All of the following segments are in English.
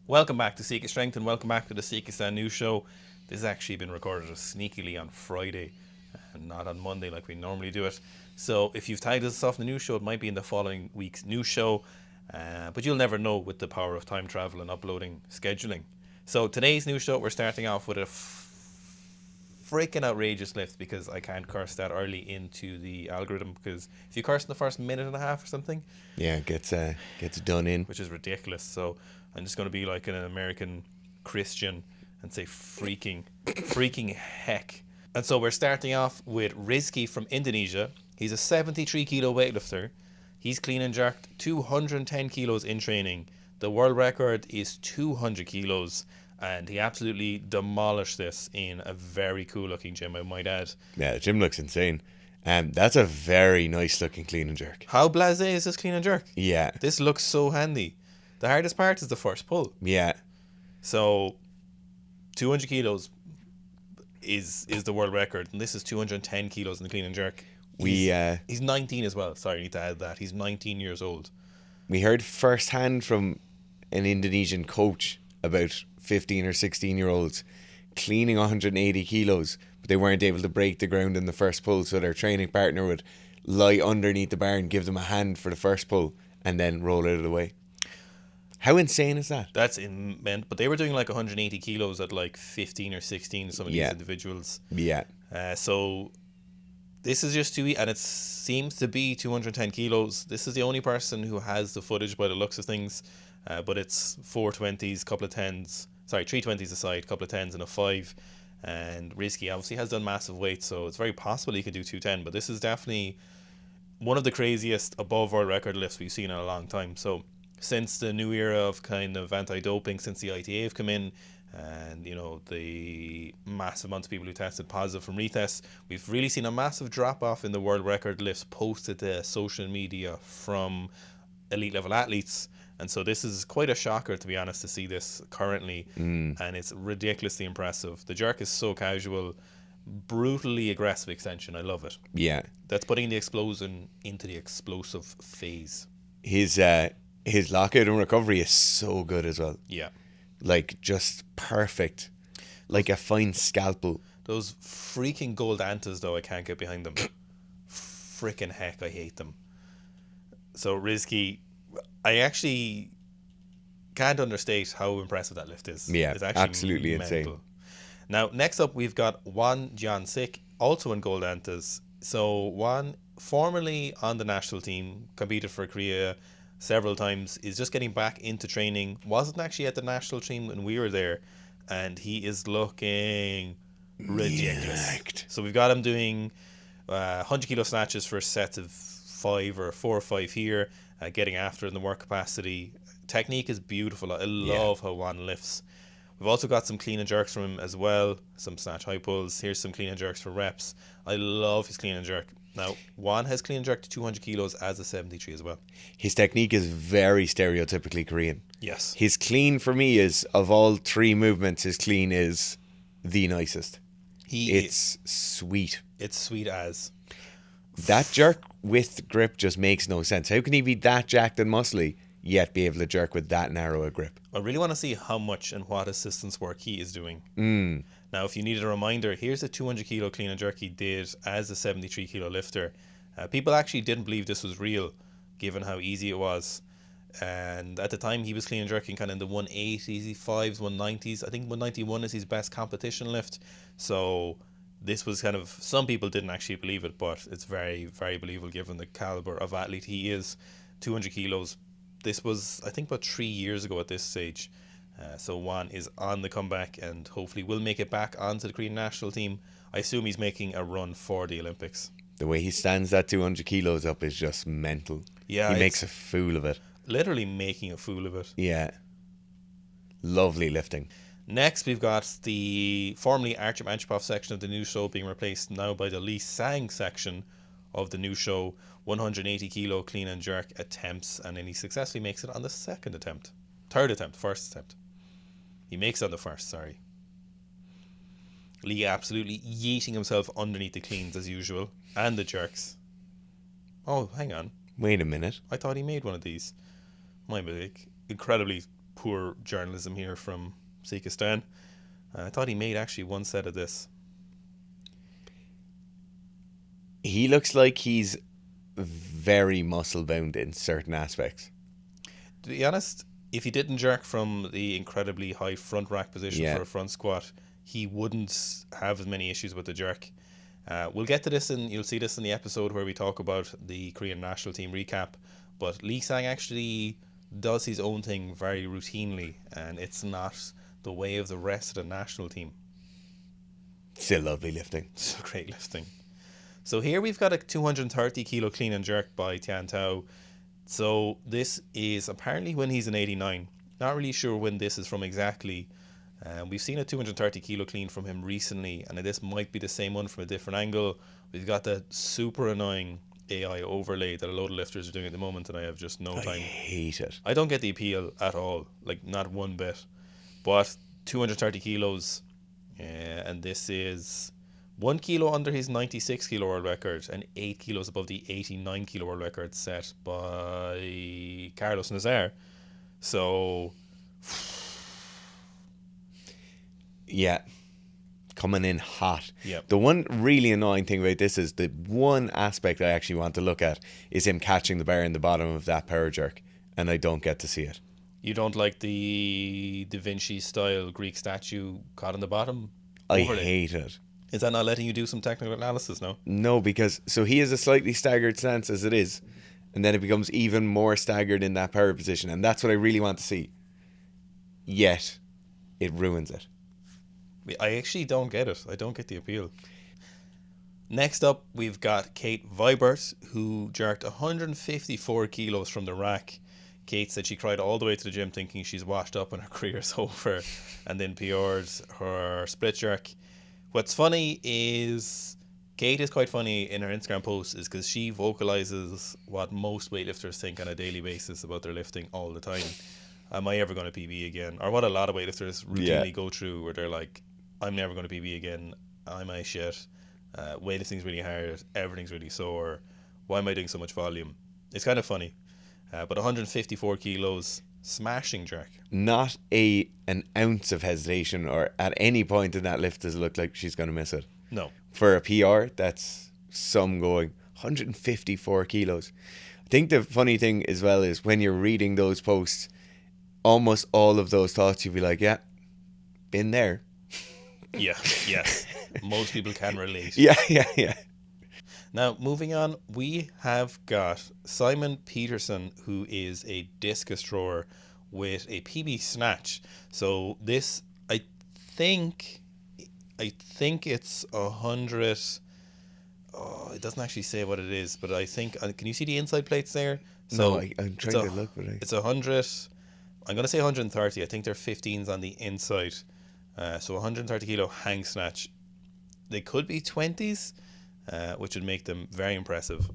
Welcome back to Sika Strength and welcome back to the Sika News Show. This has actually been recorded sneakily on Friday and not on Monday like we normally do it. So if you've tagged us off the news show, it might be in the following week's news show. But you'll never know with the power of time travel and uploading scheduling. So today's news show, we're starting off with a freaking outrageous lift because I can't curse that early into the algorithm because if you curse in the first minute and a half or something, yeah, it gets done in, which is ridiculous. So I'm just going to be like an American Christian and say freaking heck. And so we're starting off with Rizky from Indonesia. He's a 73 kilo weightlifter. He's clean and jerked 210 kilos in training. The world record is 200 kilos. And he absolutely demolished this in a very cool looking gym, I might add. Yeah, the gym looks insane. That's a very nice looking clean and jerk. How blasé is this clean and jerk? Yeah. This looks so handy. The hardest part is the first pull. Yeah. So 200 kilos is the world record, and this is 210 kilos in the clean and jerk. He's 19 as well. Sorry, I need to add that. He's 19 years old. We heard firsthand from an Indonesian coach about 15 or 16 year olds cleaning 180 kilos, but they weren't able to break the ground in the first pull, so their training partner would lie underneath the bar and give them a hand for the first pull and then roll out of the way. How insane is that? That's immense. But they were doing like 180 kilos at like 15 or 16, some of these individuals. Yeah. So this is just and it seems to be 210 kilos. This is the only person who has the footage by the looks of things. But it's 420s, couple of 10s, 320s aside, couple of 10s and a 5. And Rizky obviously has done massive weight, so it's very possible he could do 210. But this is definitely one of the craziest above world record lifts we've seen in a long time. So since the new era of kind of anti-doping, since the ITA have come in, and you know the massive amount of people who tested positive from retests, we've really seen a massive drop off in the world record lifts posted to social media from elite level athletes. And so this is quite a shocker, to be honest, to see this currently. And it's ridiculously impressive. The jerk is so casual, brutally aggressive extension. I love it. Yeah. That's putting the explosion into the explosive phase. His lockout and recovery is so good as well. Yeah. Like, just perfect. Like a fine scalpel. Those freaking gold antas, though, I can't get behind them. Freaking heck, I hate them. So, Rizky, I actually can't understate how impressive that lift is. Yeah, it's actually absolutely mental. insane. Now, next up, we've got Juan Jiansik, also in gold antas. So, Juan, formerly on the national team, competed for Korea several times, is just getting back into training. Wasn't actually at the national team when we were there, and he is looking ridiculous. Yacked. So we've got him doing 100 kilo snatches for sets of 5 or 4 or 5 here, getting after in the work capacity. Technique is beautiful. I love how Juan lifts. We've also got some clean and jerks from him as well, some snatch high pulls. Here's some clean and jerks for reps. I love his clean and jerk. Now, Juan has clean and jerked 200 kilos as a 73 as well. His technique is very stereotypically Korean. Yes. His clean for me is, of all 3 movements, his clean is the nicest. It's sweet. It's sweet as. That jerk with grip just makes no sense. How can he be that jacked and muscly yet be able to jerk with that narrow a grip? I really want to see how much and what assistance work he is doing. Now, if you needed a reminder, here's a 200 kilo clean and jerk he did as a 73 kilo lifter. People actually didn't believe this was real, given how easy it was. And at the time, he was clean and jerking kind of in the 180s, 5s, 190s. I think 191 is his best competition lift. So this was kind of, some people didn't actually believe it, but it's very, very believable given the caliber of athlete he is. 200 kilos. This was, I think, about 3 years ago at this stage. So Juan is on the comeback and hopefully will make it back onto the Korean national team. I assume he's making a run for the Olympics. The way he stands that 200 kilos up is just mental. Yeah, he makes a fool of it. Literally making a fool of it. Yeah. Lovely lifting. Next, we've got the formerly Artyom Anchipov section of the new show being replaced now by the Lee Sang section of the new show. 180 kilo clean and jerk attempts, and then he successfully makes it on the first attempt. He makes it on the first, sorry. Lee absolutely yeeting himself underneath the cleans as usual, and the jerks. Oh, hang on. Wait a minute. I thought he made one of these. My mistake. Incredibly poor journalism here from Sika Stan. I thought he made actually one set of this. He looks like he's very muscle bound in certain aspects. To be honest, if he didn't jerk from the incredibly high front rack position for a front squat, he wouldn't have as many issues with the jerk. We'll get to this, and you'll see this in the episode where we talk about the Korean national team recap. But Lee Sang actually does his own thing very routinely, and it's not the way of the rest of the national team. Still lovely lifting. So great lifting. So here we've got a 230 kilo clean and jerk by Tian Tao. So this is apparently when he's in 89. Not really sure when this is from exactly. We've seen a 230 kilo clean from him recently, and this might be the same one from a different angle. We've got that super annoying AI overlay that a load of lifters are doing at the moment, and I have just no time. I hate it. I don't get the appeal at all, like not one bit. But 230 kilos, and this is 1 kilo under his 96 kilo world record and 8 kilos above the 89 kilo world record set by Carlos Nazar. So, yeah, coming in hot. Yep. The one really annoying thing about this is the one aspect I actually want to look at is him catching the bar in the bottom of that power jerk, and I don't get to see it. You don't like the Da Vinci style Greek statue caught on the bottom? I hate it. Is that not letting you do some technical analysis now? No, because so he has a slightly staggered stance as it is, and then it becomes even more staggered in that power position, and that's what I really want to see. Yet, it ruins it. I actually don't get it. I don't get the appeal. Next up, we've got Kate Vibert, who jerked 154 kilos from the rack. Kate said she cried all the way to the gym thinking she's washed up and her career's over, and then PR'd her split jerk. What's funny is Kate is quite funny in her Instagram posts is because she vocalizes what most weightlifters think on a daily basis about their lifting all the time. Am I ever going to PB again? Or what a lot of weightlifters routinely go through, where they're like, I'm never going to PB again. I'm my shit. Weightlifting's really hard. Everything's really sore. Why am I doing so much volume? It's kind of funny. But 154 kilos, smashing jerk. Not an ounce of hesitation, or at any point in that lift does it look like she's going to miss it. No. For a PR, that's some going. 154 kilos. I think the funny thing as well is when you're reading those posts, almost all of those thoughts you'll be like, yeah, been there. Yeah, yes. Most people can relate. Yeah. Now, moving on, we have got Simon Peterson, who is a discus thrower with a PB snatch. So this, I think it's 100. Oh, it doesn't actually say what it is, but I think, can you see the inside plates there? So no, I'm trying to look, but it's 100. I'm going to say 130. I think they're 15s on the inside. So 130 kilo hang snatch. They could be 20s, which would make them very impressive.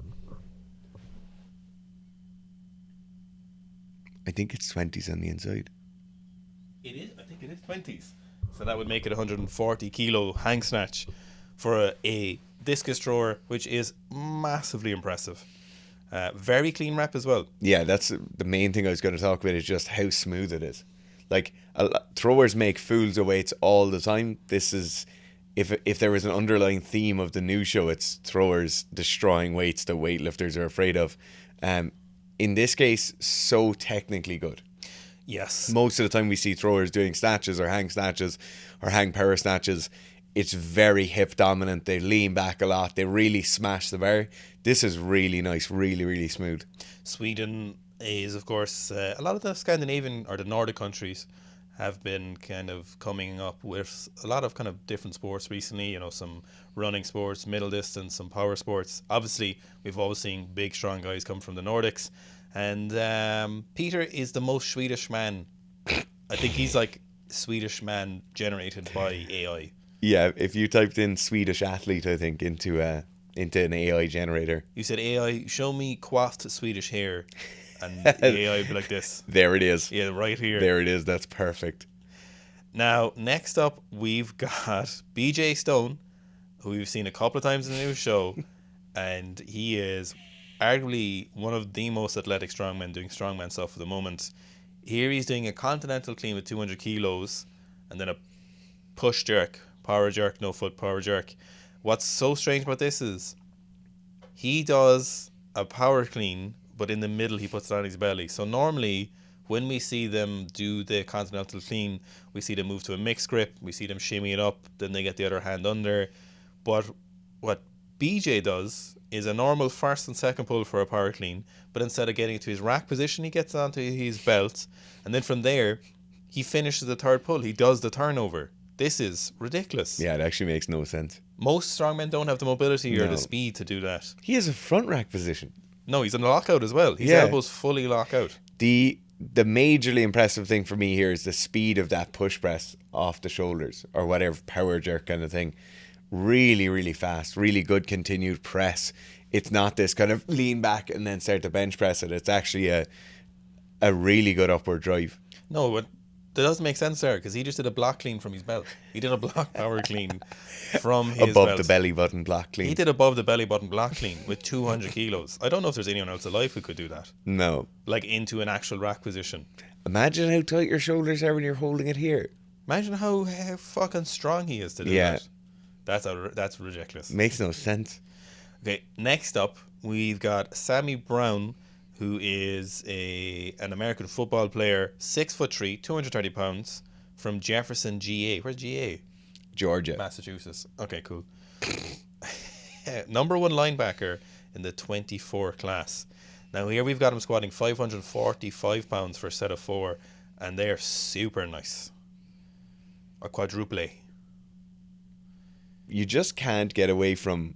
I think it's 20s on the inside. It is. I think it is 20s. So that would make it 140 kilo hang snatch for a discus thrower, which is massively impressive. Very clean rep as well. Yeah, that's the main thing I was going to talk about, is just how smooth it is. Like, throwers make fools of weights all the time. This is, if there was an underlying theme of the new show, it's throwers destroying weights that weightlifters are afraid of. In this case, so technically good. Yes. Most of the time we see throwers doing snatches or hang power snatches. It's very hip dominant. They lean back a lot. They really smash the bar. This is really nice, really, really smooth. Sweden is, of course, a lot of the Scandinavian or the Nordic countries have been kind of coming up with a lot of kind of different sports recently. You know, some running sports, middle distance, some power sports. Obviously, we've always seen big, strong guys come from the Nordics. And Peter is the most Swedish man. I think he's like Swedish man generated by AI. Yeah, if you typed in Swedish athlete, I think, into an AI generator. You said, AI, show me coiffed Swedish hair. And the AI would be like this. There it is. Yeah, right here. There it is. That's perfect. Now, next up, we've got BJ Stone, who we've seen a couple of times in the new show. And he is arguably one of the most athletic strongmen doing strongman stuff at the moment. Here he's doing a continental clean with 200 kilos and then a push jerk, power jerk, no foot power jerk. What's so strange about this is he does a power clean, but in the middle he puts it on his belly. So normally when we see them do the continental clean, we see them move to a mixed grip, we see them shimmy it up, then they get the other hand under. But what BJ does is a normal first and second pull for a power clean, but instead of getting to his rack position, he gets onto his belt, and then from there, he finishes the third pull. He does the turnover. This is ridiculous. Yeah, it actually makes no sense. Most strongmen don't have the mobility or No. the speed to do that. He has a front rack position. No, he's in a lockout as well. His Yeah. elbows fully lock out. The majorly impressive thing for me here is the speed of that push press off the shoulders or whatever power jerk kind of thing. Really, really fast. Really good continued press. It's not this kind of lean back and then start to bench press it. It's actually a really good upward drive. No, but that doesn't make sense there because he just did a block clean from his belt. He did a block power clean from his Above belt. the belly button block clean. He did above the belly button block clean with 200 kilos. I don't know if there's anyone else alive who could do that. No. Like into an actual rack position. Imagine how tight your shoulders are when you're holding it here. Imagine how fucking strong he is to do Yeah. that. That's ridiculous. Makes no sense. Okay, next up we've got Sammy Brown, who is an American football player, 6'3", 230 pounds, from Jefferson, GA. Where's GA? Georgia. Massachusetts. Okay, cool. Number 1 linebacker in the 24 class. Now here we've got him squatting 545 pounds for a set of 4, and they are super nice. A quadruple. You just can't get away from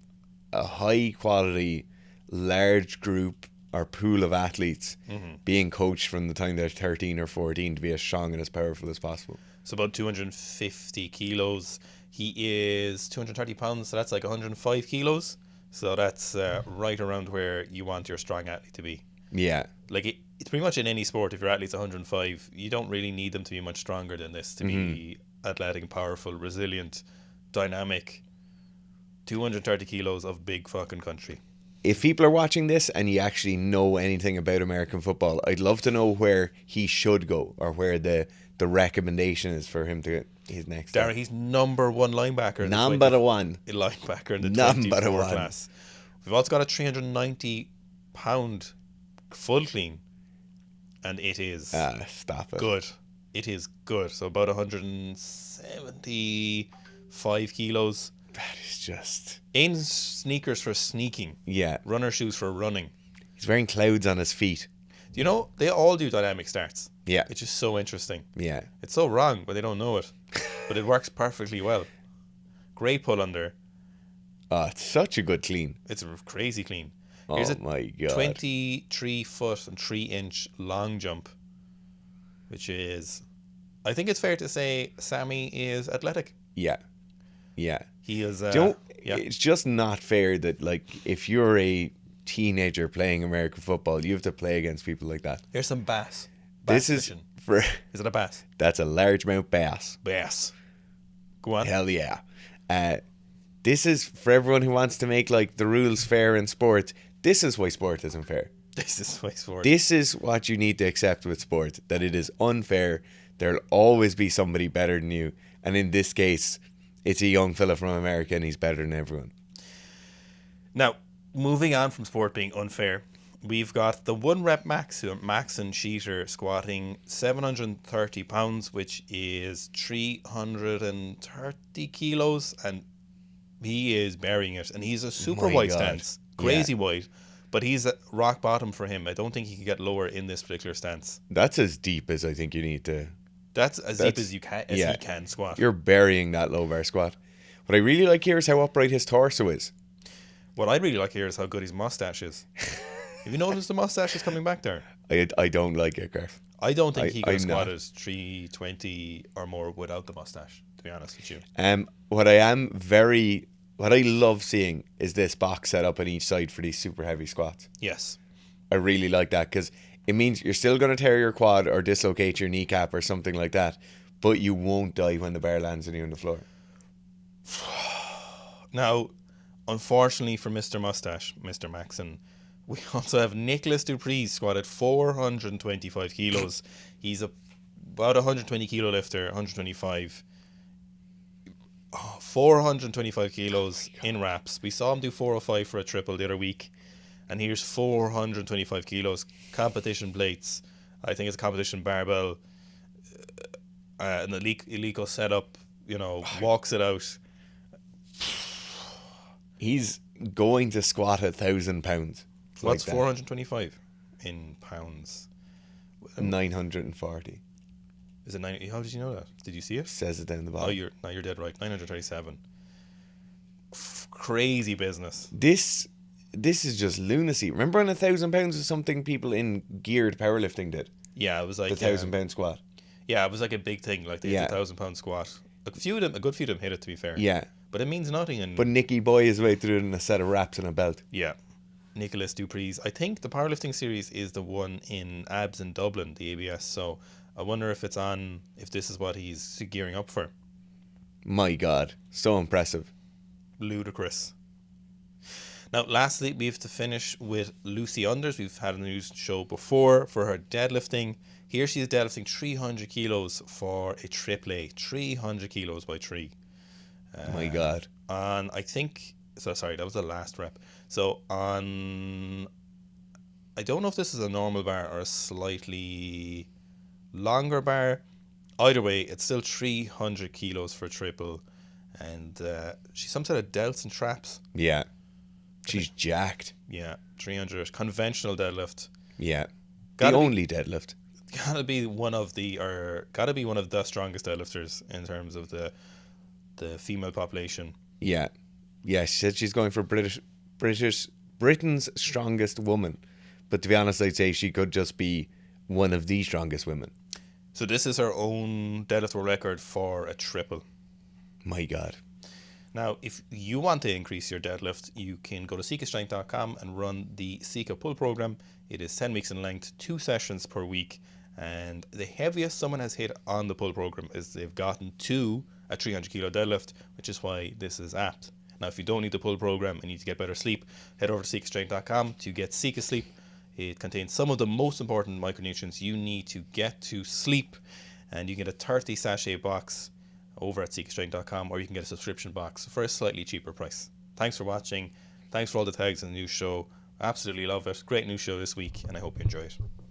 a high quality, large group or pool of athletes being coached from the time they're 13 or 14 to be as strong and as powerful as possible. So about 250 kilos. He is 230 pounds, so that's like 105 kilos. So that's right around where you want your strong athlete to be. Yeah. Like it's pretty much in any sport, if your athlete's 105, you don't really need them to be much stronger than this to be athletic, powerful, resilient, dynamic. 230 kilos of big fucking country. If people are watching this and you actually know anything about American football, I'd love to know where he should go or where the recommendation is for him to get his next Darren, step. he's number 1 linebacker. Number 1. Linebacker in the Number 24 1. class. We've also got a 390 pound full clean, and it is Stop it. good. It is good. So about 175 kilos. That is just... In sneakers for sneaking. Yeah. Runner shoes for running. He's wearing clouds on his feet. You know, they all do dynamic starts. Yeah. It's just so interesting. Yeah. It's so wrong, but they don't know it. But it works perfectly well. Great pull under. Oh, it's such a good clean. It's a crazy clean. Oh Here's a my God. 23 foot and 3 inch long jump, which is, I think it's fair to say, Sammy is athletic. Yeah. Yeah. He is. Do you know, yeah. it's just not fair that, like, if you're a teenager playing American football, you have to play against people like that. Here's some bass. This is fishing. for... Is it a bass? That's a largemouth bass. Bass. Go on. Hell yeah. This is for everyone who wants to make, like, the rules fair in sport. This is why sport isn't fair. This is my sport. This is what you need to accept with sport, that it is unfair. There'll always be somebody better than you. And in this case, it's a young fella from America and he's better than everyone. Now, moving on from sport being unfair, we've got the 1 rep Maxon cheater squatting 730 pounds, which is 330 kilos, and he is burying it. And he's a super My wide God. stance, crazy wide, but he's at rock bottom for him. I don't think he can get lower in this particular stance. That's as deep as I think you need to... That's as deep as you can, as yeah. he can squat. You're burying that low bar squat. What I really like here is how upright his torso is. What I'd really like to hear is how good his mustache is. Have you noticed the mustache is coming back there? I don't like it, Garth. I don't think he could have I'm not. squatted 320 or more without the mustache, to be honest with you. What I love seeing is this box set up on each side for these super heavy squats. Yes. I really like that because it means you're still going to tear your quad or dislocate your kneecap or something like that, but you won't die when the bar lands on you on the floor. Now, unfortunately for Mr. Mustache, Mr. Maxon, We also have Nicholas Dupreez squatted 425 kilos. He's about 120 kilo lifter, 125. 425 kilos in wraps. We saw him do 405 for a triple the other week. And here's 425 kilos. Competition plates. I think it's a competition barbell. An illegal setup, walks it out. He's going to squat 1,000 pounds. What's 425 in pounds? 940. Is it 9? How did you know that? Did you see it? Says it down the Oh, bottom. you're dead right. 937. Crazy business. This is just lunacy. Remember when 1,000 pounds was something people in geared powerlifting did? Yeah, it was like The 1,000 pound squat. Yeah, it was like a big thing. Like they hit the 1,000 pound squat. A good few of them hit it, to be fair. Yeah. But it means nothing. But Nicky Boy is way through it in a set of wraps and a belt. Yeah. Nicholas Dupreez. I think the powerlifting series is the one in Abs in Dublin, the ABS. So I wonder if this is what he's gearing up for. My God. So impressive. Ludicrous. Now, lastly, we have to finish with Lucy Unders. We've had a news show before for her deadlifting. Here she is deadlifting 300 kilos for a triple A. 300 kilos by 3. My God. And I think... Sorry, that was the last rep. So I don't know if this is a normal bar or a slightly longer bar. Either way, it's still 300 kilos for triple. And she's some sort of delts and traps. Yeah. She's jacked. Yeah, 300 conventional deadlift. Yeah. Gotta the be- only deadlift. Gotta be one of the strongest deadlifters in terms of the female population. Yeah. Yeah, she said she's going for Britain's strongest woman. But to be honest, I'd say she could just be one of the strongest women. So this is her own deadlift world record for a triple. My God. Now, if you want to increase your deadlift, you can go to SikaStrength.com and run the Sika pull program. It is 10 weeks in length, 2 sessions per week. And the heaviest someone has hit on the pull program is they've gotten to a 300 kilo deadlift, which is why this is apt. Now, if you don't need the pull program and need to get better sleep, head over to SikaStrength.com to get Sika Sleep. It contains some of the most important micronutrients you need to get to sleep. And you get a 30 sachet box over at SikaStrength.com, or you can get a subscription box for a slightly cheaper price. Thanks for watching. Thanks for all the tags in the news show. Absolutely love it. Great news show this week, and I hope you enjoy it.